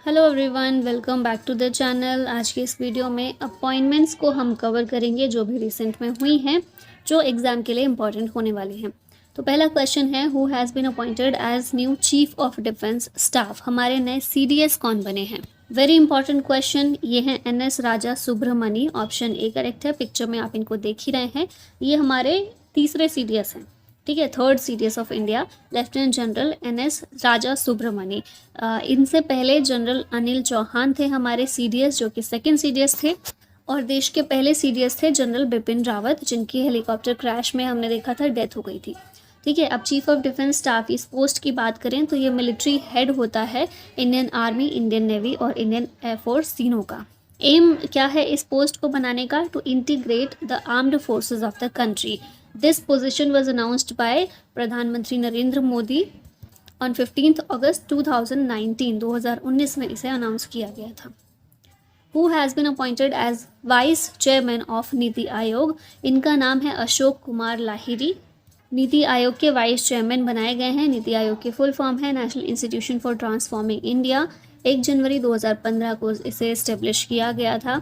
Hello everyone, welcome back to the channel. आज के इस वीडियो में अपॉइंटमेंट्स को हम कवर करेंगे जो भी रिसेंट में हुई हैं, जो एग्ज़ाम के लिए इम्पॉर्टेंट होने वाली हैं। तो पहला क्वेश्चन है, who has been appointed as new chief of defence staff. हमारे नए सीडीएस कौन बने हैं? Very important question. ये हैं N S Raja Subramani. Option A correct है। पिक्चर में आप इनको देख ही रहे हैं। ये हमारे तीसरे सीडीएस हैं, ठीक है, third CDS of India, lieutenant general NS Raja Subramani. इनसे पहले जनरल अनिल चौहान थे हमारे सीडीएस, जो कि सेकंड सीडीएस थे। और देश के पहले सीडीएस थे जनरल बिपिन रावत, जिनकी हेलीकॉप्टर क्रैश में हमने देखा था डेथ हो गई थी। ठीक है, अब चीफ ऑफ डिफेंस स्टाफ, इस पोस्ट की बात करें तो ये मिलिट्री हेड होता है इंडियन आर्मी, इंडियन नेवी और इंडियन एयरफोर्स तीनों का। एम क्या है इस पोस्ट को बनाने का? To integrate the armed forces of the country. This position was announced by प्रधानमंत्री नरेंद्र मोदी ऑन 15 अगस्त 2019। 2019 में इसे अनाउंस किया गया था। Who has been appointed as vice chairman of NITI Aayog. इनका नाम है अशोक कुमार लाहिरी। नीति आयोग के वाइस चेयरमैन बनाए गए हैं। नीति आयोग की फुल फॉर्म है national institution for transforming India. 1 जनवरी 2015 को इसे इस्टेब्लिश किया गया था,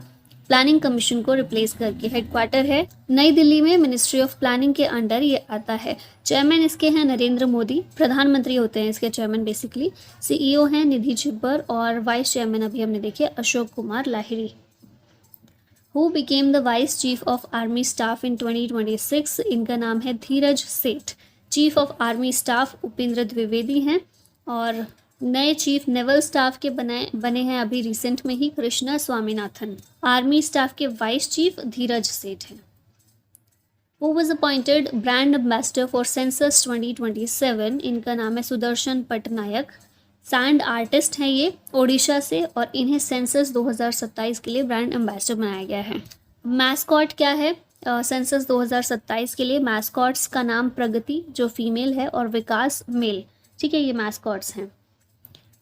प्लानिंग कमीशन को रिप्लेस करके। हेडक्वार्टर है नई दिल्ली में, मिनिस्ट्री ऑफ प्लानिंग के अंडर ये आता है। चेयरमैन इसके हैं नरेंद्र मोदी, प्रधानमंत्री होते हैं इसके चेयरमैन बेसिकली। सीईओ हैं निधि छिब्बर और वाइस चेयरमैन अभी हमने देखे Ashok Kumar Lahiri. Who became the vice chief of army staff in 2026। इनका नाम है Dheeraj Seth. Chief of army staff Upendra Dwivedi हैं और नए चीफ नेवल स्टाफ के बने हैं अभी रिसेंट में ही कृष्णा स्वामीनाथन। आर्मी स्टाफ के वाइस चीफ धीरज सेठ हैं। Who was appointed brand ambassador for census 2027। इनका नाम है सुदर्शन पटनायक। सैंड आर्टिस्ट हैं ये, ओडिशा से, और इन्हें सेंसस 2027 के लिए ब्रांड एम्बेसडर बनाया गया है। मैस्कॉट क्या है सेंसस 2027 के लिए? मैस्कॉट्स का नाम प्रगति जो फीमेल है और विकास मेल, ठीक है, ये मैस्कॉट्स हैं।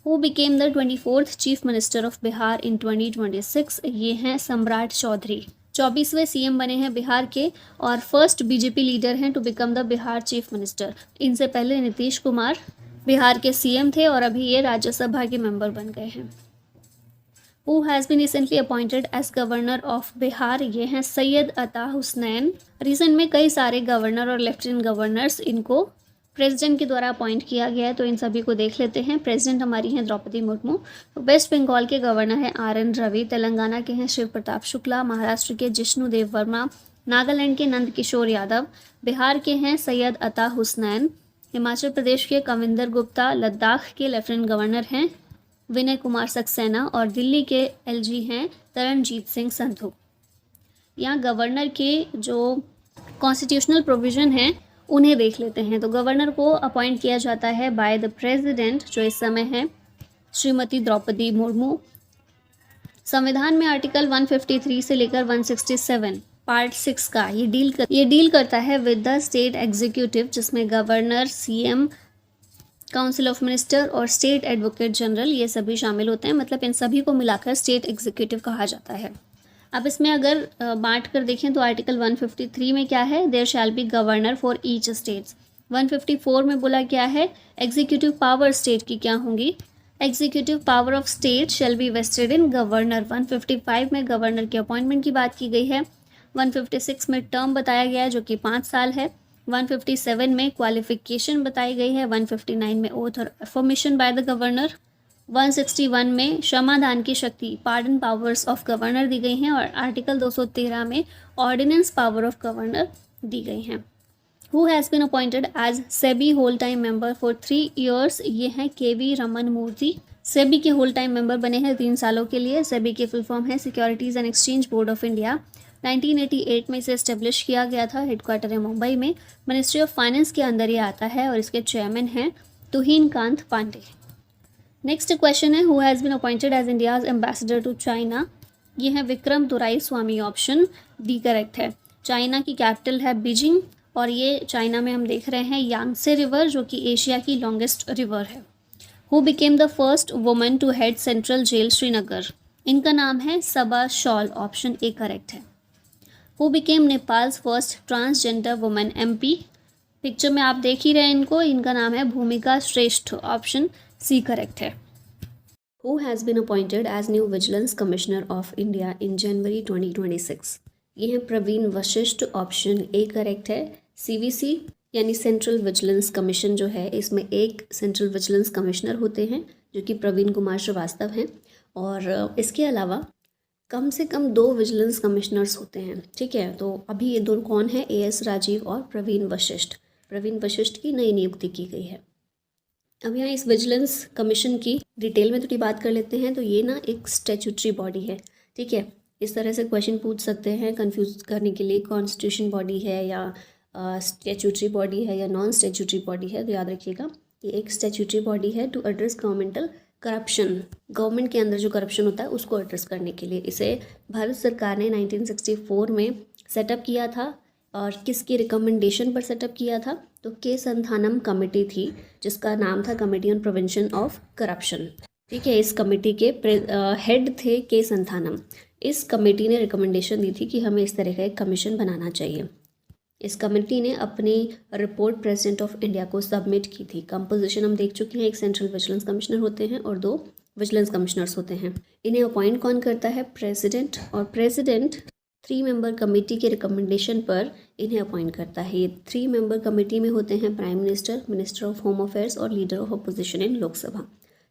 Who became the 24th chief minister of Bihar in 2026। ये हैं सम्राट चौधरी। 24वें सीएम बने हैं बिहार के और फर्स्ट बीजेपी लीडर हैं to become the Bihar chief minister. इनसे पहले नीतीश कुमार बिहार के सीएम थे और अभी ये राज्यसभा के मेंबर बन गए हैं। Who has been recently appointed as governor of Bihar. ये हैं सैयद अता हुसनैन। रिसेंट में कई सारे गवर्नर और लेफ्टिनेंट गवर्नर्स इनको प्रेसिडेंट के द्वारा अपॉइंट किया गया है, तो इन सभी को देख लेते हैं। प्रेसिडेंट हमारी हैं द्रौपदी मुर्मू। तो वेस्ट बंगाल के गवर्नर हैं RN रवि। तेलंगाना के हैं शिव प्रताप शुक्ला। महाराष्ट्र के जिष्णु देव वर्मा। नागालैंड के नंद किशोर यादव। बिहार के हैं सैयद अता हुसनैन। हिमाचल प्रदेश के कविंदर गुप्ता। लद्दाख के लेफ्टिनेंट गवर्नर हैं विनय कुमार सक्सेना और दिल्ली के LG हैं तरनजीत सिंह संधू। यहाँ गवर्नर के जो कॉन्स्टिट्यूशनल प्रोविज़न हैं उन्हें देख लेते हैं। तो गवर्नर को अपॉइंट किया जाता है बाय द प्रेसिडेंट, जो इस समय है श्रीमती द्रौपदी मुर्मू। संविधान में आर्टिकल 153 से लेकर 167 पार्ट 6 का ये डील करता है विद द स्टेट एग्जीक्यूटिव, जिसमें governor, CM, council of minister और स्टेट एडवोकेट जनरल ये सभी शामिल होते हैं। मतलब इन सभी को मिलाकर स्टेट एग्जीक्यूटिव कहा जाता है। अब इसमें अगर बांट कर देखें तो आर्टिकल 153 में क्या है? There shall be governor for each states. 154 में बोला क्या है? एग्जीक्यूटिव पावर स्टेट की क्या होंगी? Executive power of state shall be vested in governor. 155 में गवर्नर के अपॉइंटमेंट की बात की गई है। 156 में टर्म बताया गया है जो कि 5 साल है। 157 में क्वालिफिकेशन बताई गई है। 159 में ओथ और अफर्मेशन बाय द गवर्नर। 161 में क्षमादान की शक्ति, पार्डन पावर्स ऑफ गवर्नर दी गई हैं और आर्टिकल 213 में ऑर्डिनेंस पावर ऑफ गवर्नर दी गई हैं। Who has been appointed as SEBI whole time member for 3 years। ये हैं KV रमन मूर्ति। सेबी के होल टाइम मेंबर बने हैं 3 सालों के लिए। सेबी की फुल फॉर्म है securities and exchange board of India. 1988 में इसे इस्टेब्लिश किया गया था। हेडक्वार्टर है मुंबई में। मिनिस्ट्री ऑफ फाइनेंस के अंदर ये आता है और इसके चेयरमैन हैं तुहिन कांत पांडे। नेक्स्ट क्वेश्चन है, who has been appointed as India's ambassador to China. ये है विक्रम दुराई स्वामी। ऑप्शन डी करेक्ट है। चाइना की कैपिटल है बीजिंग और ये चाइना में हम देख रहे हैं यांगसे रिवर, जो कि एशिया की लॉन्गेस्ट रिवर है। Who became the first woman to head central jail Srinagar. इनका नाम है Saba Shawl. Option A correct है। Who became Nepal's first transgender woman MP। Picture में आप देख ही रहे हैं इनको, इनका नाम है भूमिका श्रेष्ठ। ऑप्शन सी करेक्ट है। Who has been appointed as new Vigilance Commissioner of India in January 2026? ये है Praveen Vashisht, option A correct है। CVC यानी सेंट्रल विजिलेंस कमीशन जो है, इसमें एक सेंट्रल विजिलेंस कमिश्नर होते हैं जो कि प्रवीण कुमार श्रीवास्तव हैं, और इसके अलावा कम से कम 2 विजिलेंस कमिश्नर्स होते हैं। ठीक है, तो अभी ये दोनों कौन है? AS राजीव और प्रवीण वशिष्ठ। प्रवीण वशिष्ठ की नई नियुक्ति की गई है। अब यहाँ इस विजिलेंस कमीशन की डिटेल में थोड़ी बात कर लेते हैं। तो ये ना एक स्टैट्यूटरी बॉडी है। ठीक है, इस तरह से क्वेश्चन पूछ सकते हैं कंफ्यूज करने के लिए, कॉन्स्टिट्यूशन बॉडी है या स्टैट्यूटरी बॉडी है या नॉन स्टैट्यूटरी बॉडी है। तो याद रखिएगा ये एक स्टैट्यूटरी बॉडी है to address governmental corruption. Government के अंदर जो करप्शन होता है उसको एड्रेस करने के लिए इसे भारत सरकार ने 1964 में सेटअप किया था। और किसकी रिकमेंडेशन पर सेटअप किया था? तो के संथानम कमेटी थी, जिसका नाम था committee on prevention of corruption. ठीक है, इस कमेटी के हेड थे के संथानम। इस कमेटी ने रिकमेंडेशन दी थी कि हमें इस तरह का एक कमीशन बनाना चाहिए। इस कमेटी ने अपनी रिपोर्ट प्रेसिडेंट ऑफ इंडिया को सबमिट की थी। कंपोजिशन हम देख चुके हैं, एक सेंट्रल विजिलेंस कमिश्नर होते हैं और 2 विजिलेंस कमिश्नर्स होते हैं। इन्हें अपॉइंट कौन करता है? प्रेसिडेंट, और प्रेसिडेंट 3 मेंबर कमेटी के रिकमेंडेशन पर इन्हें अपॉइंट करता है। ये 3 मेंबर कमेटी में होते हैं prime minister, minister of home affairs और leader of opposition in Lok Sabha.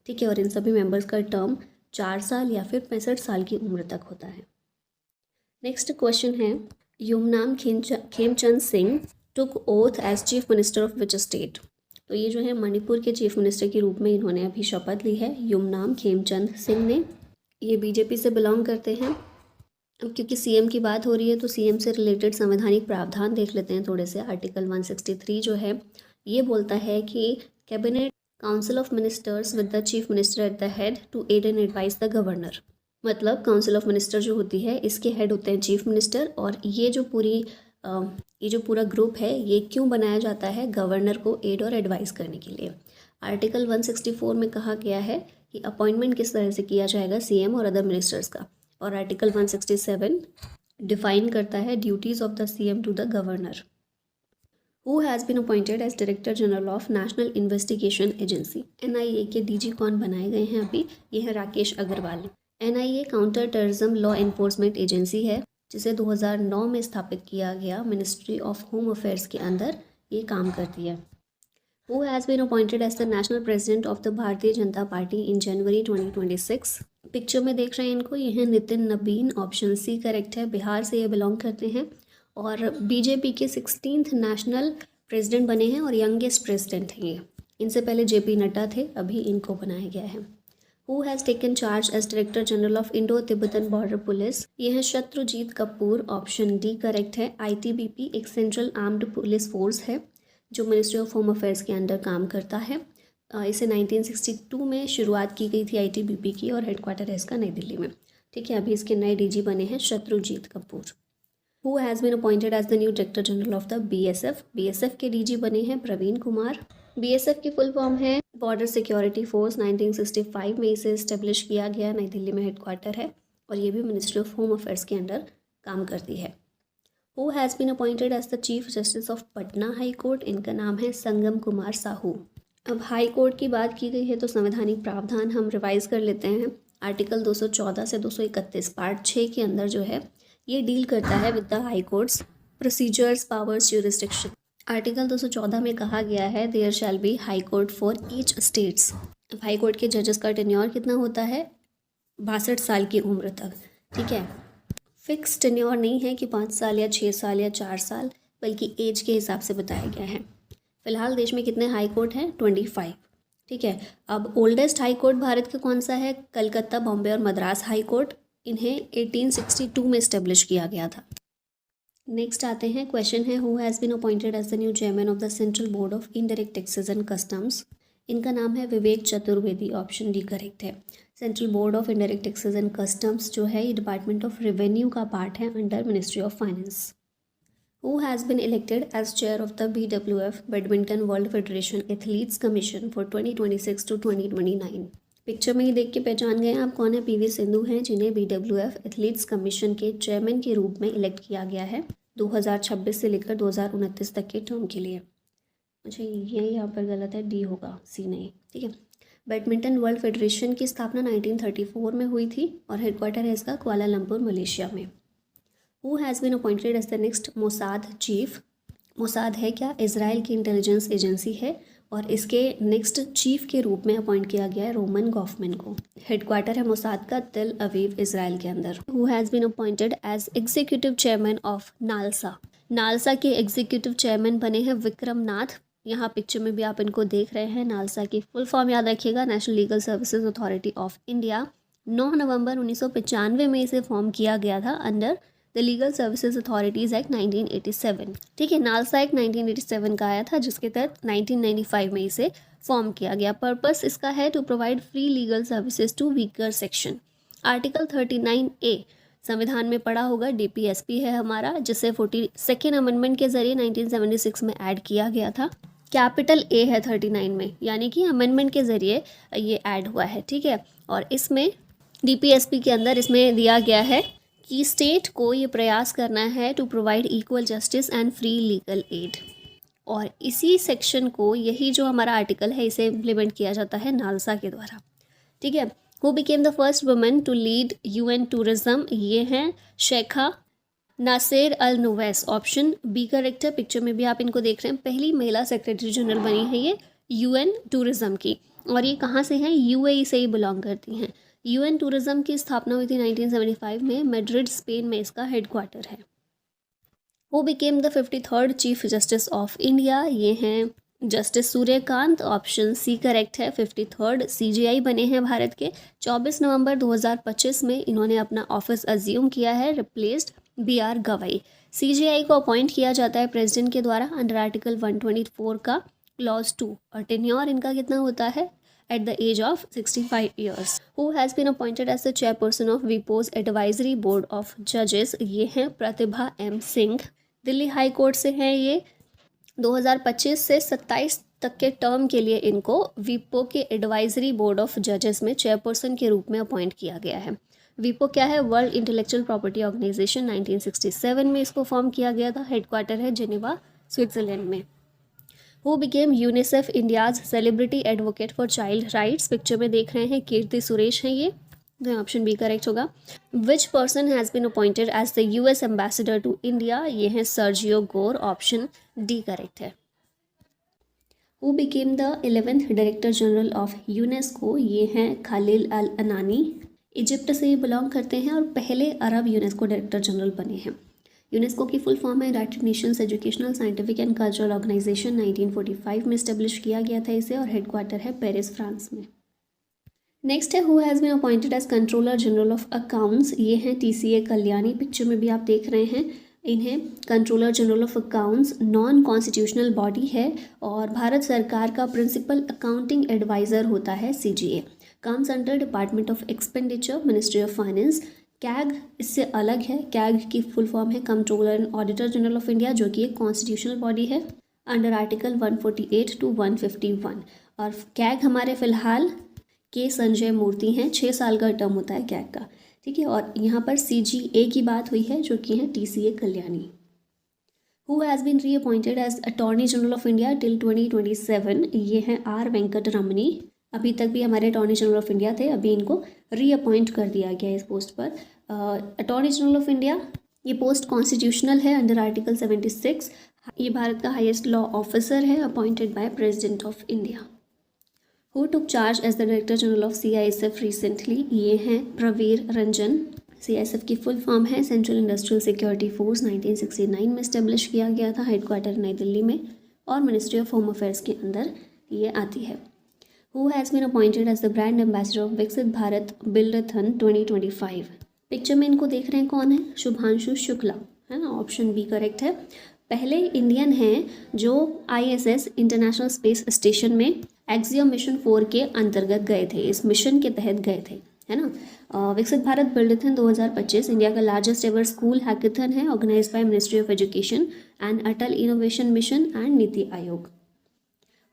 ठीक है, और इन सभी मेंबर्स का टर्म 4 साल या फिर 65 साल की उम्र तक होता है। नेक्स्ट क्वेश्चन है, Yumnam Khemchand Singh took oath as chief minister of which state? तो ये जो है मणिपुर के चीफ मिनिस्टर के रूप में इन्होंने अभी शपथ ली है, युमनाम खेमचंद सिंह ने। ये बीजेपी से बिलोंग करते हैं। अब क्योंकि सीएम की बात हो रही है तो सीएम से रिलेटेड संवैधानिक प्रावधान देख लेते हैं थोड़े से। आर्टिकल 163 जो है ये बोलता है कि cabinet council of ministers with the chief minister at the head to aid and advise the governor. मतलब काउंसिल ऑफ मिनिस्टर जो होती है इसके हेड होते हैं चीफ मिनिस्टर, और ये जो पूरा ग्रुप है ये क्यों बनाया जाता है? गवर्नर को एड और एडवाइस करने के लिए। आर्टिकल 164 में कहा गया है कि अपॉइंटमेंट किस तरह से किया जाएगा सीएम और अदर मिनिस्टर्स का, और आर्टिकल 167 डिफाइन करता है duties of the CM to the governor. Who has been appointed as director general of national investigation agency? NIA के DG कौन बनाए गए हैं अभी? ये है Rakesh Agrawal. NIA counter terrorism law enforcement agency है, जिसे 2009 में स्थापित किया गया। मिनिस्ट्री ऑफ होम अफेयर्स के अंदर ये काम करती है। Who has been appointed as the national president of the Bharatiya Janata party in January 2026? Picture में देख रहे हैं इनको, ये हैं Nitin Nabin, option C correct है। बिहार से ये बिलोंग करते हैं और बीजेपी के 16th नेशनल प्रेसिडेंट बने हैं और यंगेस्ट प्रेसिडेंट हैं ये। इनसे पहले JP नड्डा थे, अभी इनको बनाया गया है। Who has taken charge as Director General of Indo-Tibetan Border Police? ये है Shatrujeet Kapur, option D correct है। ITBP एक सेंट्रल आर्म्ड पुलिस फोर्स है जो मिनिस्ट्री ऑफ होम अफेयर्स के अंडर काम करता है। इसे 1962 में शुरुआत की गई थी ITBP की, और हेडक्वार्टर है इसका नई दिल्ली में। ठीक है, अभी इसके नए DG बने हैं Shatrujeet Kapoor. Who has been appointed as the new Director General of the BSF? BSF के DG बने हैं प्रवीण कुमार। BSF की फुल फॉर्म है बॉर्डर सिक्योरिटी फोर्स। 1965 में इसे इस्टेब्लिश किया गया, नई दिल्ली में हेडक्वार्टर है, और ये भी मिनिस्ट्री ऑफ होम अफेयर्स के अंडर काम करती है। Who has been appointed as the Chief Justice of Patna high court? इनका नाम है संगम कुमार साहू। अब हाई कोर्ट की बात की गई है तो संवैधानिक प्रावधान हम रिवाइज कर लेते हैं। आर्टिकल 214 से 231 पार्ट 6 के अंदर जो है ये डील करता है with the high courts procedures powers jurisdiction. Article 214 में कहा गया है there shall be high court for each states. अब हाई कोर्ट के जजेस का टेन्योर कितना होता है? 62 साल की उम्र तक। ठीक है, फिक्स टेन्योर नहीं है कि 5 साल या 6 साल या 4 साल, बल्कि एज के हिसाब से बताया गया है। फिलहाल देश में कितने हाई कोर्ट हैं? 25। ठीक है, अब ओल्डेस्ट हाई कोर्ट भारत का कौन सा है? कलकत्ता, बॉम्बे और मद्रास हाई कोर्ट। इन्हें 1862 में इस्टेब्लिश किया गया था। नेक्स्ट आते हैं, क्वेश्चन है who has been appointed as the new chairman of the central board of indirect taxes and customs? इनका नाम है Vivek Chaturvedi, option D correct है। Central board of indirect taxes and customs जो है ये डिपार्टमेंट ऑफ रेवेन्यू का part है under ministry of finance. Who has been elected as chair of the BWF badminton world federation athletes commission for 2026 to 2029? Picture में ही देख के पहचान गए आप कौन है? PV सिंधु हैं, जिन्हें BWF एथलीट्स कमीशन के चेयरमैन के रूप में इलेक्ट किया गया है 2026 से लेकर 2029 तक के टर्म के लिए। अच्छा, ये यहाँ पर गलत है, डी होगा, सी नहीं। ठीक है, बैडमिंटन वर्ल्ड फेडरेशन की स्थापना 1934 में हुई थी और हेडक्वार्टर है इसका कुआलालंपुर मलेशिया में। Who has been appointed as the next Mossad chief. Mossad है क्या? इजराइल की इंटेलिजेंस एजेंसी है और इसके नेक्स्ट चीफ के रूप में अपॉइंट किया गया है रोमन गॉफमैन को। हेडक्वार्टर है मोसाद का तेल अवीव इजराइल के अंदर। Who has been appointed as executive chairman of NALSA. NALSA के एग्जीक्यूटिव चेयरमैन बने हैं विक्रम नाथ। यहाँ पिक्चर में भी आप इनको देख रहे हैं। नालसा की फुल फॉर्म याद रखिएगा, national legal services authority of India. 9 नवंबर 1995 में इसे फॉर्म किया गया था under the legal services authorities act 1987। ठीक है, नालसा एक्ट 1987 का आया था जिसके तहत 1995 में इसे फॉर्म किया गया। पर्पस इसका है to provide free legal services to weaker section. Article 39A संविधान में पढ़ा होगा, DPSP है हमारा, जिसे 42nd अमेंडमेंट के जरिए 1976 में ऐड किया गया था। कैपिटल A है 39 में, यानी कि अमेंडमेंट के ज़रिए ये ऐड हुआ है। ठीक है, और इसमें DPSP के अंदर इसमें दिया गया है कि स्टेट को ये प्रयास करना है to provide equal justice and free legal aid, और इसी सेक्शन को, यही जो हमारा आर्टिकल है, इसे इम्प्लीमेंट किया जाता है नालसा के द्वारा। ठीक है, who became the first women to lead UN टूरिज्म। ये हैं Sheikha Nasser Al Nuwais. Option B correct है। पिक्चर में भी आप इनको देख रहे हैं। पहली महिला सेक्रेटरी जनरल बनी है ये UN टूरिज्म की, और ये कहाँ से हैं? UAE से ही बिलोंग करती हैं। UN टूरिज्म की स्थापना हुई थी 1975 में। मैड्रिड स्पेन में इसका हेडक्वार्टर है। वो became the 53rd chief justice of India. ये हैं justice Suryakant. Option C correct है। 53rd CJI बने हैं भारत के। 24 नवंबर 2025 में इन्होंने अपना ऑफिस अज्यूम किया है, रिप्लेस्ड BR गवाई। CJI को अपॉइंट किया जाता है प्रेसिडेंट के द्वारा अंडर आर्टिकल 124 का क्लॉज 2, और टेन्योर इनका कितना होता है? at the age of 65 years. Who has been appointed as the chairperson of WIPO's advisory board of judges? ये हैं प्रतिभा M Singh. Delhi high court से हैं ये। 2025 से 27 तक के टर्म के लिए इनको विपो के एडवाइजरी बोर्ड ऑफ जजेस में चेयरपर्सन के रूप में अपॉइंट किया गया है। विपो क्या है? World intellectual property organisation. 1967 में इसको फॉर्म किया गया था। हेडक्वार्टर है जेनेवा, स्विट्जरलैंड में। Who became UNICEF India's celebrity advocate for child rights. Picture में देख रहे हैं कीर्ति सुरेश हैं ये, तो ऑप्शन बी करेक्ट होगा। Which person has been appointed as the US ambassador to India. ये हैं Sergio Gor. Option D correct है। Who became the 11th director general of UNESCO. ये हैं खालिल अल अनानी। इजिप्ट से ये बिलोंग करते हैं और पहले अरब यूनेस्को डायरेक्टर जनरल बने हैं। यूनेस्को की फुल फॉर्म है united nations educational scientific and cultural organisation. 1945 में इस्टेब्लिश किया गया था इसे, और हेडक्वार्टर है पेरिस, फ्रांस में। नेक्स्ट है who has been appointed as controller general of accounts. ये हैं TCA कल्याणी। पिक्चर में भी आप देख रहे हैं इन्हें। Controller general of accounts non constitutional body है और भारत सरकार का प्रिंसिपल अकाउंटिंग एडवाइज़र होता है CGA। Comes under department of expenditure, ministry of finance. CAG इससे अलग है। कैग की फुल फॉर्म है controller and auditor general of India, जो कि एक कॉन्स्टिट्यूशनल बॉडी है अंडर आर्टिकल 148 to 151। और कैग हमारे फिलहाल के संजय मूर्ति हैं। 6 साल का टर्म होता है कैग का। ठीक है, और यहाँ पर CGA की बात हुई है जो कि है TCA Kalyani. Who has been reappointed as attorney general of India till 2027। ये हैं R वेंकट रमनी। अभी तक भी हमारे अटॉर्नी जनरल ऑफ इंडिया थे, अभी इनको रीअपॉइंट कर दिया गया है इस पोस्ट पर। अटॉर्नी जनरल ऑफ इंडिया ये पोस्ट कॉन्स्टिट्यूशनल है अंडर आर्टिकल 76। ये भारत का हाईएस्ट लॉ ऑफिसर है, appointed by president of India. Who took charge as the director general of CISF recently. ये हैं प्रवीर रंजन। CISF की फुल फॉर्म है सेंट्रल इंडस्ट्रियल सिक्योरिटी फोर्स। 1969 में इस्टेब्लिश किया गया था। हेडक्वार्टर नई दिल्ली में और मिनिस्ट्री ऑफ होम अफेयर्स के अंदर ये आती है। Who has been appointed as the brand ambassador of विकसित भारत बिल्डथन 2025। पिक्चर में इनको देख रहे हैं कौन है? शुभांशु शुक्ला है ना। ऑप्शन बी करेक्ट है। पहले इंडियन हैं जो ISS इंटरनेशनल स्पेस स्टेशन में एक्सियम मिशन 4 के अंतर्गत गए थे, इस मिशन के तहत गए थे, है ना। विकसित भारत बिल्डथन 2025 इंडिया का लार्जेस्ट एवर स्कूल हैकेथन है, organised by ministry of education and Atal innovation mission and NITI Aayog.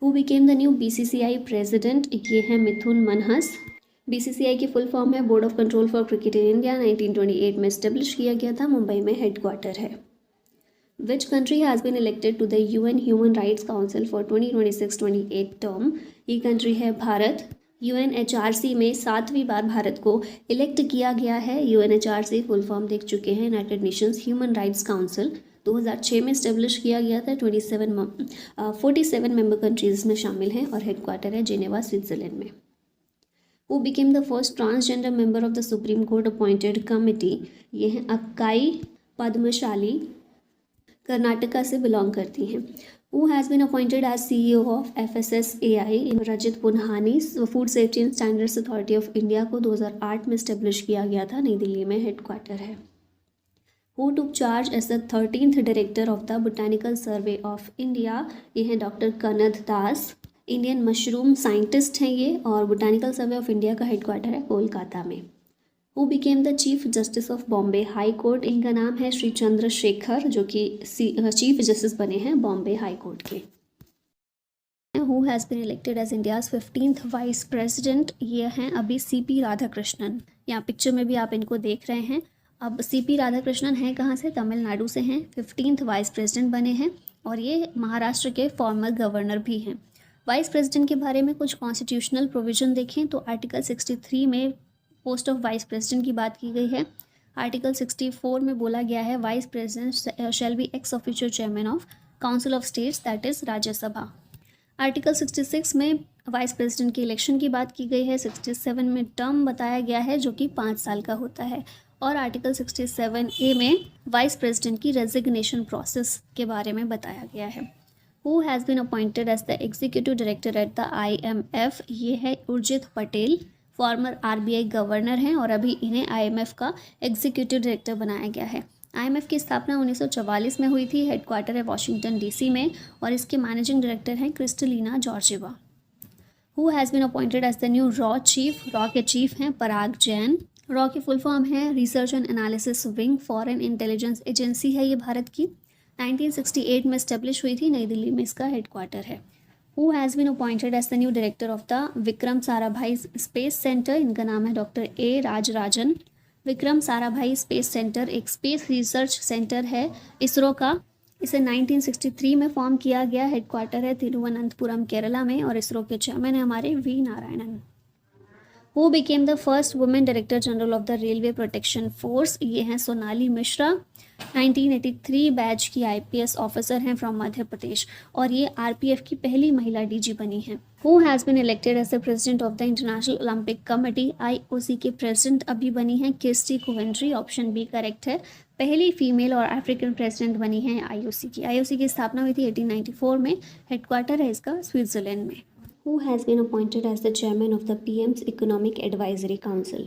Who became the new BCCI president. ये है मिथुन मनहस। BCCI की फुल फॉर्म है board of control for cricket in India. 1928 में establish किया गया था, मुंबई में हेडक्वार्टर है। Which country has been elected to the UN human rights council for 2026-28 term. ये कंट्री है भारत। यूएनएचआरसी में 7वीं बार भारत को इलेक्ट किया गया है। यूएनएचआरसी फुल फॉर्म देख चुके हैं, United Nations human rights council. 2006 में इस्टेब्लिश किया गया था। 47 मेंबर कंट्रीज में शामिल हैं और हेडक्वार्टर है जिनेवा, स्विट्जरलैंड में। Who became the first transgender member of the supreme court appointed committee? ये हैं अक्काई पद्मशाली, कर्नाटका से बिलोंग करती हैं। Who has been appointed as CEO of FSSAI? Rajat Punhani. Food safety and standards authority of India को 2008 में establish किया गया था, नई दिल्ली में हेडक्वार्टर है। Who took charge as the 13th director of the botanical survey of India? ये हैं डॉक्टर कनद दास, इंडियन मशरूम साइंटिस्ट हैं ये, और बोटानिकल सर्वे ऑफ इंडिया का हेडक्वार्टर है कोलकाता में। Who became the chief justice of Bombay high court? इनका नाम है श्री चंद्रशेखर, जो कि चीफ जस्टिस बने हैं बॉम्बे हाई कोर्ट के। Who has been elected as India's 15th vice president? ये हैं अभी सीपी राधाकृष्णन। यहाँ पिक्चर में भी आप इनको देख रहे हैं। अब सीपी राधाकृष्णन हैं कहाँ से? तमिलनाडु से हैं। 15th वाइस प्रेसिडेंट बने हैं और ये महाराष्ट्र के फॉर्मर गवर्नर भी हैं। वाइस प्रेसिडेंट के बारे में कुछ कॉन्स्टिट्यूशनल प्रोविजन देखें तो आर्टिकल 63 में पोस्ट ऑफ वाइस प्रेसिडेंट की बात की गई है। आर्टिकल 64 में बोला गया है vice president shall be x official chairman of council of states, that is Rajya Sabha. Article 66 में वाइस प्रेसिडेंट की इलेक्शन की बात की गई है। 67 में टर्म बताया गया है जो कि 5 साल का होता है। और आर्टिकल 67A में वाइस प्रेसिडेंट की रेजिग्नेशन प्रोसेस के बारे में बताया गया है। Who has been appointed as the executive director at the IMF? ये है Urjit Patel, former RBI governor हैं और अभी इन्हें IMF का एग्जीक्यूटिव डायरेक्टर बनाया गया है। IMF की स्थापना 1944 में हुई थी। हेडक्वार्टर है वॉशिंगटन DC में और इसके मैनेजिंग डायरेक्टर हैं Kristalina Georgieva. Who has been appointed as the new रॉ चीफ? रॉ के चीफ हैं पराग जैन। रॉ की फुल फॉर्म है research and analysis wing, foreign intelligence agency है ये भारत की। 1968 में इस्टेब्लिश हुई थी, नई दिल्ली में इसका हेडक्वार्टर है। Who has been appointed as the new director of the Vikram Sarabhai space centre? इनका नाम है doctor A Rajarajan. Vikram Sarabhai space centre एक स्पेस रिसर्च सेंटर है इसरो का। इसे 1963 में फॉर्म किया गया। हेडक्वार्टर है तिरुवनंतपुरम, केरला में और इसरो के चेयरमैन है हमारे V Narayanan. Who became the first women director general of the railway protection force? ये हैं सोनाली मिश्रा। 1983 बैच की IPS ऑफिसर हैं फ्रॉम मध्य प्रदेश और ये RPF की पहली महिला DG बनी हैं। Who has been elected as the president of the international Olympic committee? IOC के प्रेसिडेंट अभी बनी हैं Kirsty Coventry, option B correct है। पहली फीमेल और अफ्रीकन प्रेसिडेंट बनी हैं IOC की। IOC की स्थापना हुई थी 1894 में। हेडक्वार्टर है इसका स्विट्जरलैंड में। Who has been appointed as the chairman of the PM's Economic Advisory Council?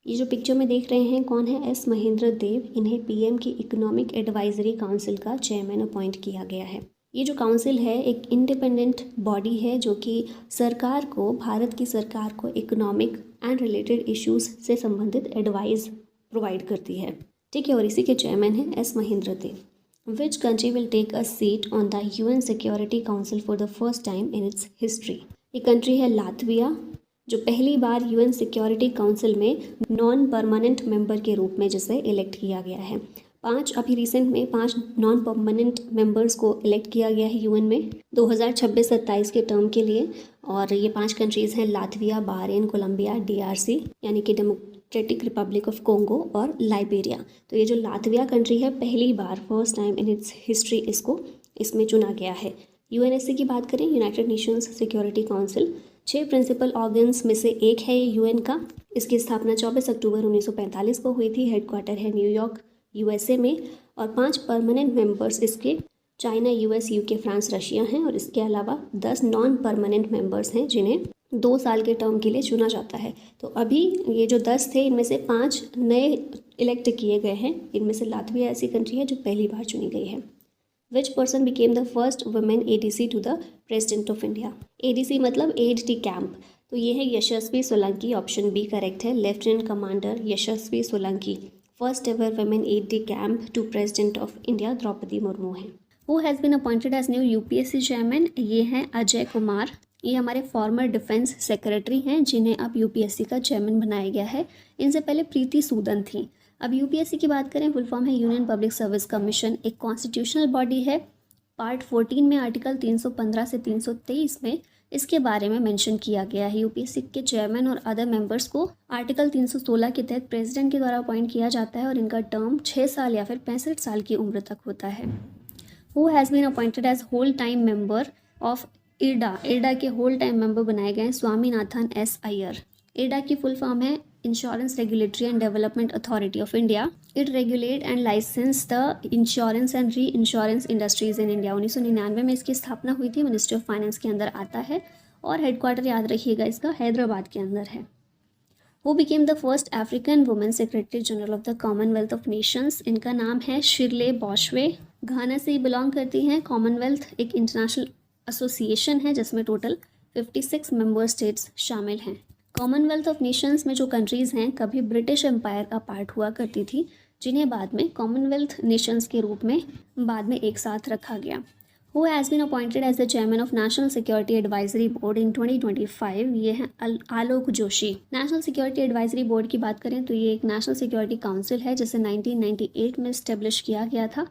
ये जो पिक्चर में देख रहे हैं कौन है? एस महेंद्र देव। इन्हें PM की इकोनॉमिक एडवाइजरी काउंसिल का चेयरमैन अपॉइंट किया गया है। ये जो काउंसिल है एक इंडिपेंडेंट बॉडी है जो कि सरकार को, भारत की सरकार को इकोनॉमिक एंड रिलेटेड इश्यूज से संबंधित एडवाइस प्रोवाइड करती है। ठीक है, और इसी के चेयरमैन हैं S Mahendra Dev. Which country will take a seat on the UN Security Council for the first time in its history? ये कंट्री है लातविया, जो पहली बार UN सिक्योरिटी काउंसिल में नॉन परमानेंट मेंबर के रूप में जिसे इलेक्ट किया गया है। अभी रिसेंट में 5 नॉन परमानेंट मेंबर्स को इलेक्ट किया गया है UN में 2026-27 के टर्म के लिए। और ये 5 कंट्रीज़ हैं लातविया, बहरीन, कोलंबिया, DRC यानी कि डेमोक्रेटिक रिपब्लिक ऑफ कोंगो और लाइबेरिया। तो ये जो लातविया कंट्री है पहली बार first time in its history इसको इसमें चुना गया है। UNSC की बात करें, United Nations Security Council, 6 principal organs में से एक है ये UN का। इसकी स्थापना 24 अक्टूबर 1945 को हुई थी। हेडक्वार्टर है न्यूयॉर्क USA में और 5 परमानेंट मेंबर्स इसके China, US, UK, France, Russia हैं और इसके अलावा 10 नॉन परमानेंट मेंबर्स हैं जिन्हें 2 साल के टर्म के लिए चुना जाता है। तो अभी ये जो 10 थे इनमें से 5 नए इलेक्ट किए गए हैं। इनमें से लातविया ऐसी कंट्री है जो पहली बार चुनी गई है। Which person became the first women ADC to the President of India? ADC मतलब एड डी कैंप। तो ये है Yashasvi Solanki, option B correct है। Lieutenant commander Yashasvi Solanki first ever women aide de camp to president of India Draupadi Murmu हैं। Who has been appointed as new UPSC chairman? ये हैं अजय कुमार। ये हमारे फॉर्मर डिफेंस सेक्रेटरी हैं जिन्हें अब UPSC का चेयरमैन बनाया गया है। इनसे पहले प्रीति सूदन थी। अब UPSC की बात करें, फुल फॉर्म है यूनियन पब्लिक सर्विस कमीशन, एक कॉन्स्टिट्यूशनल बॉडी है। पार्ट 14 में आर्टिकल 315 से 323 में इसके बारे में मेंशन किया गया है। यूपीएससी के चेयरमैन और अदर मेंबर्स को आर्टिकल 316 के तहत प्रेसिडेंट के द्वारा अपॉइंट किया जाता है और इनका टर्म 6 साल या फिर 65 साल की उम्र तक होता है। Who has been appointed as whole time member of IRDA. IRDA के होल टाइम मेंबर बनाए गए स्वामीनाथन एस अय्यर। इरडा की फुल फॉर्म है insurance regulatory and development authority of India. It regulate and license the insurance and re insurance industries in India. 1999 में इसकी स्थापना हुई थी, मिनिस्ट्री ऑफ फाइनेंस के अंदर आता है और हेडक्वार्टर याद रखिएगा इसका हैदराबाद के अंदर है। Who became the first African women secretary general of the Commonwealth of Nations. इनका नाम है शिरले बॉशवे। घाना से ही बिलोंग करती हैं। कॉमनवेल्थ एक इंटरनेशनल एसोसिएशन है जिसमें टोटल 56 मेंबर स्टेट्स शामिल हैं। कॉमनवेल्थ ऑफ नेशंस में जो कंट्रीज़ हैं कभी ब्रिटिश एम्पायर का पार्ट हुआ करती थी, जिन्हें बाद में कॉमनवेल्थ नेशंस के रूप में बाद में एक साथ रखा गया। Who has been appointed as the chairman of national security advisory board in 2025। ये हैं Alok Joshi. National security advisory board की बात करें तो ये एक नेशनल सिक्योरिटी काउंसिल है जिसे 1998 में इस्टेब्लिश किया गया था।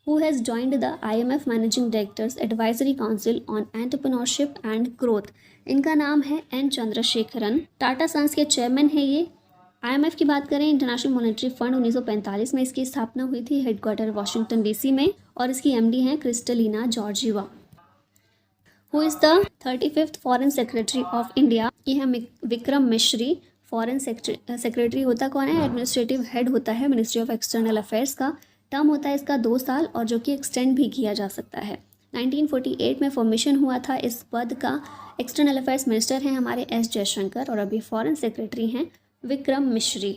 Who has joined the IMF Managing Directors Advisory Council on Entrepreneurship and Growth। इनका नाम है एन चंद्रशेखरन। टाटा सन्स के चेयरमैन है ये। IMF की बात करें, इंटरनेशनल मॉनेटरी फंड 1945 में इसकी स्थापना हुई थी, हेडक्वार्टर वाशिंगटन डीसी में, और इसकी एमडी हैं Kristalina Georgieva. Who is the 35th foreign secretary of India. ये है विक्रम मिश्री। फॉरेन सेक्रेटरी होता कौन है? एडमिनिस्ट्रेटिव हेड होता है मिनिस्ट्री ऑफ एक्सटर्नल अफेयर्स का। टर्म होता है इसका 2 साल और जो कि एक्सटेंड भी किया जा सकता है। 1948 में फॉर्मेशन हुआ था इस पद का। एक्सटर्नल अफेयर्स मिनिस्टर हैं हमारे एस जयशंकर और अभी फॉरेन सेक्रेटरी हैं Vikram Misri.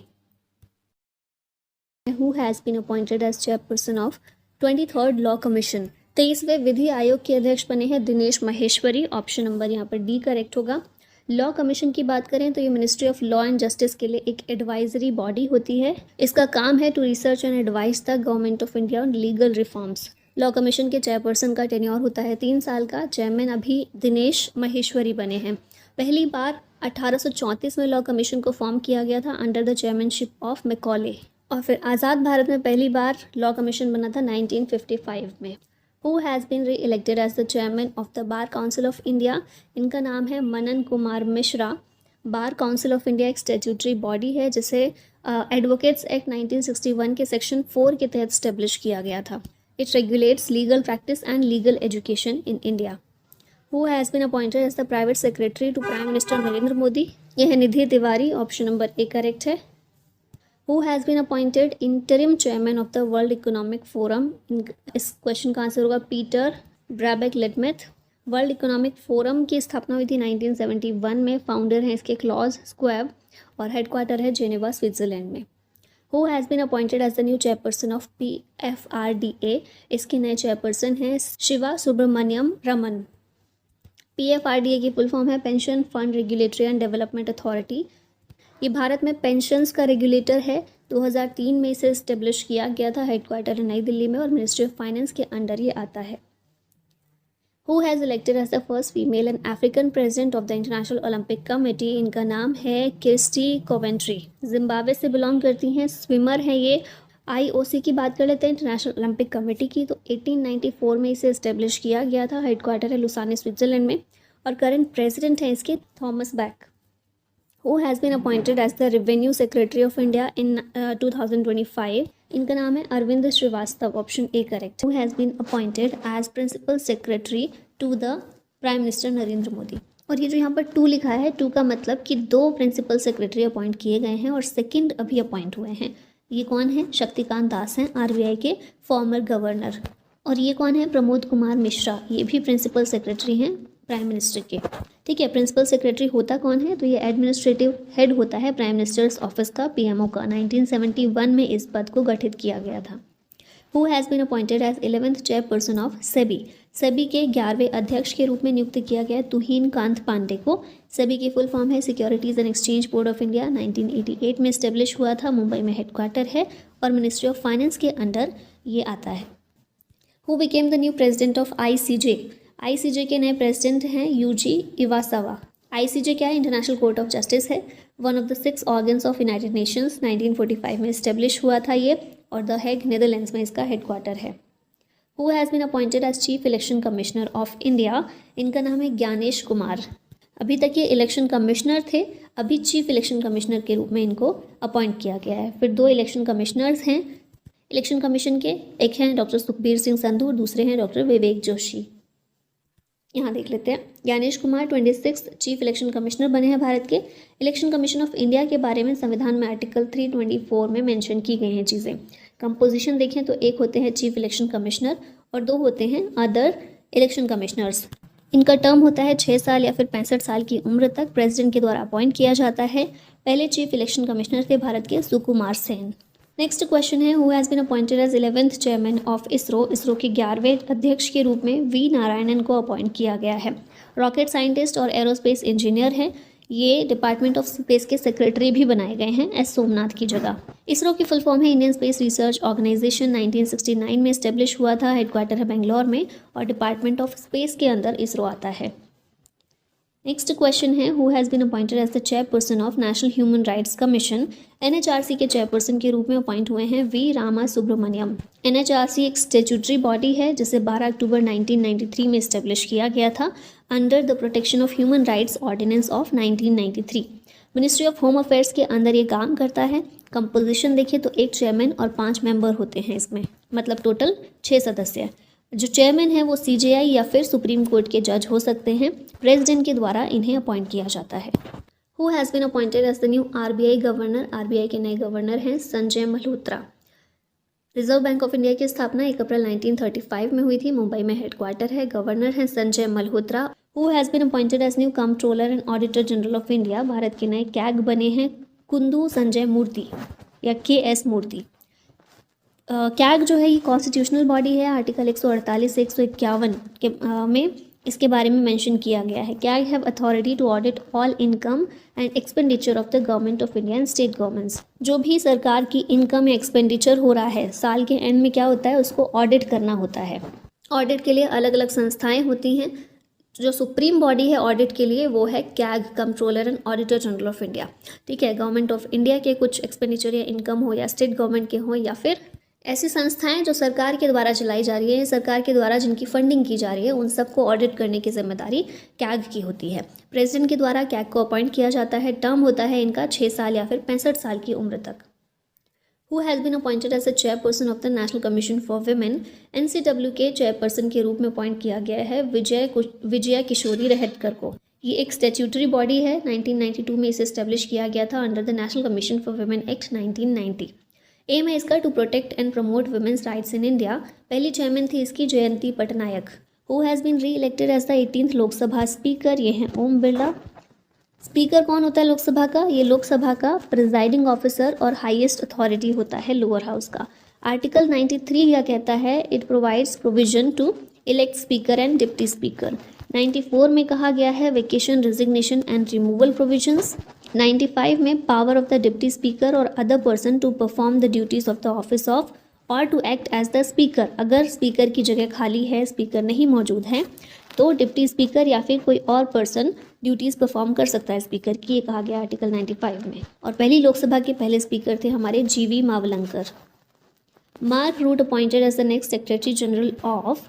Who has been appointed as chairperson of 23rd law commission. 23वें विधि आयोग के अध्यक्ष बने हैं दिनेश महेश्वरी। ऑप्शन नंबर यहाँ पर डी करेक्ट होगा। लॉ कमीशन की बात करें तो ये ministry of law and justice के लिए एक एडवाइजरी बॉडी होती है। इसका काम है to research and advise the government of India on legal reforms. Law commission के चेयरपर्सन का टेन्योर होता है 3 साल का। चेयरमैन अभी दिनेश महेश्वरी बने हैं। पहली बार 1834 में लॉ कमीशन को फॉर्म किया गया था under the chairmanship of Macaulay, और फिर आज़ाद भारत में पहली बार लॉ कमीशन बना था 1955 में। Who has been re-elected as the chairman of the Bar Council of India। इनका नाम है Manan Kumar Mishra. Bar council of India एक स्टैट्यूटरी बॉडी है जिसे एडवोकेट्स एक्ट 1961 के सेक्शन 4 के तहत स्टेब्लिश किया गया था। It regulates legal practice and legal education in India. Who has been appointed as the private secretary to Prime Minister Narendra Modi. यह है Nidhi Tiwari. Option number A correct है। Who has been appointed interim chairman of the World Economic Forum। इस question का answer होगा Peter ब्रैबेक लेटमेथ। World economic forum की स्थापना हुई थी 1971 में। फाउंडर हैं इसके क्लॉज स्क्वेब और हेडक्वार्टर है जेनेवा स्विट्जरलैंड में। Who has been appointed as the new chairperson of PFRDA। इसके नए चेयरपर्सन हैं शिवा सुब्रमण्यम रमन। PFRDA की फुल फॉर्म है pension fund regulatory and development authority. ये भारत में पेंशन्स का रेगुलेटर है। 2003 में इसे इस्टेब्लिश किया गया था। हेडक्वार्टर है नई दिल्ली में और मिनिस्ट्री ऑफ फाइनेंस के अंडर ये आता है। Who has elected as the first female and African president of the international Olympic committee. इनका नाम है किर्स्टी कोवेंट्री। जिम्बाब्वे से बिलोंग करती हैं, स्विमर हैं ये। IOC की बात कर लेते हैं, इंटरनेशनल ओलंपिक कमेटी की, तो 1894 में इसे इस्टेब्लिश किया गया था। हेडक्वार्टर है लुसाने स्विट्जरलैंड में और करंट प्रेसिडेंट हैं इसके Thomas back. Who has been appointed as the Revenue Secretary of India in 2025। इनका नाम है Arvind Srivastava. Option A correct. Who has been appointed as Principal Secretary to the Prime Minister Narendra Modi. और ये जो यहाँ पर 2 लिखा है, 2 का मतलब कि 2 प्रिंसिपल सेक्रेटरी अपॉइंट किए गए हैं और सेकंड अभी अपॉइंट हुए हैं। ये कौन है? शक्तिकांत दास हैं, RBI के फॉर्मर गवर्नर। और ये कौन है? प्रमोद कुमार मिश्रा। ये भी प्रिंसिपल सेक्रेटरी हैं प्राइम मिनिस्टर के। ठीक है, प्रिंसिपल सेक्रेटरी होता कौन है? तो ये एडमिनिस्ट्रेटिव हेड होता है प्राइम मिनिस्टर्स ऑफिस का, PMO का। 1971 में इस पद को गठित किया गया था। Who has been appointed as 11th chairperson of SEBI. SEBI के 11वें अध्यक्ष के रूप में नियुक्त किया गया तुहीन कांत पांडे को। सेबी की फुल फॉर्म है securities and exchange board of India. 1988 में इस्टेब्लिश हुआ था, मुंबई में हेडक्वार्टर है और मिनिस्ट्री ऑफ फाइनेंस के अंडर ये आता है। Who became the new president of ICJ। ICJ के नए प्रेसिडेंट हैं यूजी इवासावा। ICJ क्या है? इंटरनेशनल कोर्ट ऑफ जस्टिस है। One of the 6 organs of United Nations. 1945 में इस्टेब्लिश हुआ था ये और द हेग नीदरलैंड्स में इसका हेडक्वार्टर है। Who has been appointed as chief election commissioner of India? इनका नाम है ज्ञानेश कुमार। अभी तक ये इलेक्शन कमिश्नर थे, अभी चीफ इलेक्शन कमिश्नर के रूप में इनको अपॉइंट किया गया है। फिर 2 इलेक्शन कमिश्नर्स हैं इलेक्शन कमीशन के, एक हैं डॉक्टर सुखबीर सिंह संधू और दूसरे हैं डॉक्टर विवेक जोशी। यहाँ देख लेते हैं। Gyanesh Kumar 26 chief election commissioner बने हैं भारत के। इलेक्शन कमीशन ऑफ इंडिया के बारे में संविधान में आर्टिकल 324 में मेंशन की गई हैं चीज़ें। कंपोजिशन देखें तो 1 होते हैं चीफ इलेक्शन कमिश्नर और 2 होते हैं अदर इलेक्शन कमिश्नर्स। इनका टर्म होता है 6 साल या फिर 65 साल की उम्र तक। प्रेसिडेंट के द्वारा अपॉइंट किया जाता है। पहले चीफ इलेक्शन कमिश्नर थे भारत के सुकुमार सेन। नेक्स्ट क्वेश्चन है, who has been appointed as 11th chairman of ISRO? ISRO के 11वें अध्यक्ष के रूप में वी नारायणन को अपॉइंट किया गया है। रॉकेट साइंटिस्ट और एरोस्पेस इंजीनियर हैं। ये डिपार्टमेंट ऑफ स्पेस के सेक्रेटरी भी बनाए गए हैं एस सोमनाथ की जगह। इसरो की फुल फॉर्म है इंडियन स्पेस रिसर्च ऑर्गेनाइजेशन। 1969 में इस्टेब्लिश हुआ था। हेडक्वार्टर है बेंगलोर में और डिपार्टमेंट ऑफ स्पेस के अंदर इसरो आता है। नेक्स्ट क्वेश्चन है, who has been appointed as the chairperson of national human rights commission? NHRC के चेयरपर्सन के रूप में अपॉइंट हुए हैं वी रामा सुब्रमण्यम। एनएचआरसी एक स्टेचुटरी बॉडी है जिसे 12 अक्टूबर 1993 में इस्टेब्लिश किया गया था under the protection of human rights ordinance of 1993। Ministry of home affairs के अंदर ये काम करता है। कंपोजिशन देखिए तो 1 चेयरमैन और 5 मेंबर होते हैं इसमें, मतलब टोटल 6 सदस्य। जो चेयरमैन है वो सीजेआई या फिर सुप्रीम कोर्ट के जज हो सकते हैं। प्रेसिडेंट के द्वारा इन्हें अपॉइंट किया जाता है। Who has been appointed as the new RBI governor? RBI के नए गवर्नर हैं Sanjay Malhotra. Reserve bank of India की स्थापना 1 अप्रैल 1935 में हुई थी। मुंबई में हेडक्वार्टर है। गवर्नर हैं Sanjay Malhotra. Who has been appointed as new controller and auditor general of India? Bharat के नए कैग बने हैं कुंदू संजय मूर्ति या KS मूर्ति। कैग जो है ये कॉन्स्टिट्यूशनल बॉडी है। आर्टिकल 148 से 151 के में इसके बारे में मेंशन किया गया है। CAG have authority to audit all income and expenditure of the government of India and state governments. जो भी सरकार की इनकम या एक्सपेंडिचर हो रहा है साल के एंड में क्या होता है, उसको ऑडिट करना होता है। ऑडिट के लिए अलग अलग संस्थाएं होती हैं। जो सुप्रीम बॉडी है ऑडिट के लिए वो है CAG, controller and auditor general of India. ठीक है, गवर्नमेंट ऑफ इंडिया के कुछ एक्सपेंडिचर या इनकम हो या स्टेट गवर्नमेंट के हो या फिर ऐसी संस्थाएं जो सरकार के द्वारा चलाई जा रही है, सरकार के द्वारा जिनकी फंडिंग की जा रही है, उन सबको ऑडिट करने की जिम्मेदारी कैग की होती है। प्रेसिडेंट के द्वारा कैग को अपॉइंट किया जाता है। टर्म होता है इनका 6 साल या फिर 65 साल की उम्र तक। Who has been appointed as the chairperson of the national commission for women? NCW के चेयरपर्सन के रूप में अपॉइंट किया गया है विजया किशोरी रहटकर को। ये एक स्टैट्यूटरी बॉडी है। 1992 में इसे इस्टेब्लिश किया गया था under the national commission for women act 1990। Aim है इसका to protect and promote women's rights in India. पहली चेयरमैन थी इसकी Jayanti Patnaik. Who has been re elected as the 18th Lok Sabha speaker? ये हैं ओम बिरला। स्पीकर कौन होता है लोकसभा का? ये लोकसभा का प्रिजाइडिंग ऑफिसर और हाईएस्ट अथॉरिटी होता है लोअर हाउस का। आर्टिकल 93 क्या कहता है? It provides provision to elect speaker and deputy speaker. 94 में कहा गया है vacation, resignation and removal provisions. 95 में power of the deputy speaker और other person to perform the duties of the office of और to act as the speaker. अगर speaker की जगह खाली है, स्पीकर नहीं मौजूद है, तो डिप्टी स्पीकर या फिर कोई और पर्सन ड्यूटीज़ परफॉर्म कर सकता है स्पीकर की, ये कहा गया आर्टिकल 95 में। और पहली लोकसभा के पहले स्पीकर थे हमारे GV Mavalankar. Mark Rutte appointed as the next secretary general of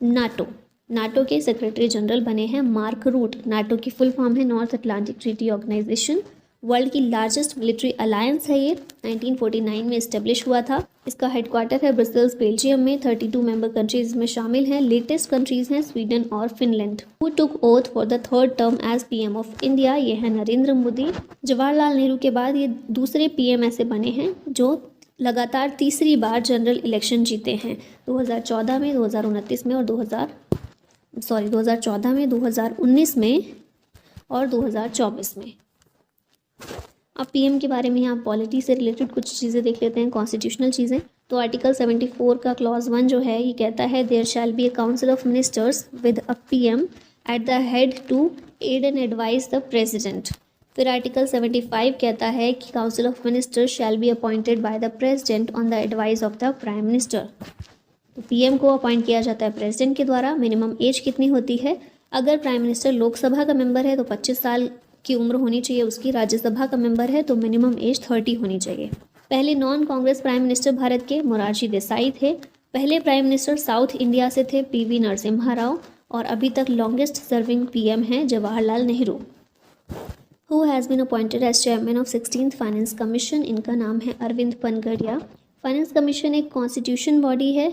NATO. NATO के सेक्रेटरी जनरल बने हैं मार्क रूट। नाटो की फुल फॉर्म है North Atlantic Treaty Organization. World की लार्जेस्ट मिलिट्री अलायंस है ये। 1949 में इस्टेब्लिश हुआ था। इसका हेडक्वार्टर है ब्रसेल्स बेल्जियम में। 32 मेंबर कंट्रीज में शामिल हैं। लेटेस्ट कंट्रीज हैं स्वीडन और Finland. Who took oath for the 3rd term as PM of India? ये है नरेंद्र मोदी। जवाहरलाल नेहरू के बाद ये दूसरे PM ऐसे बने हैं जो लगातार तीसरी बार जनरल इलेक्शन जीते हैं। 2014 में, 2029 में और 2014 में, 2019 में और 2024 में। अब PM के बारे में यहाँ पॉलिटी से रिलेटेड कुछ चीज़ें देख लेते हैं, कॉन्स्टिट्यूशनल चीज़ें। तो आर्टिकल 74 का क्लॉज 1 जो है ये कहता है there shall be a council of ministers with a PM at the head to aid and advise the president. फिर आर्टिकल 75 कहता है कि council of ministers shall be appointed by the president on the advice of the prime minister. तो PM को appoint किया जाता है president के द्वारा। मिनिमम एज कितनी होती है? अगर प्राइम मिनिस्टर लोकसभा का मेंबर है तो 25 साल की उम्र होनी चाहिए उसकी। राज्यसभा का मेंबर है तो मिनिमम एज 30 होनी चाहिए। पहले non Congress prime minister Bharat के मोरारजी देसाई थे। पहले प्राइम मिनिस्टर साउथ इंडिया से थे पीवी नरसिम्हा राव और अभी तक लॉन्गेस्ट सर्विंग पीएम हैं Jawaharlal Nehru. Who has been appointed as chairman of 16th finance commission, इनका नाम है अरविंद पनगड़िया। फाइनेंस कमीशन एक कॉन्स्टिट्यूशन बॉडी है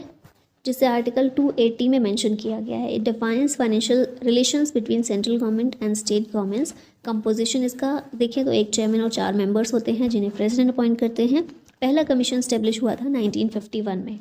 जिसे आर्टिकल 280 में मेंशन किया गया है। It defines financial relations between central government and state governments. Composition इसका देखें तो एक चेयरमैन और 4 मेंबर्स होते हैं जिन्हें प्रेसिडेंट अपॉइंट करते हैं। पहला कमीशन स्टेब्लिश हुआ था 1951 में।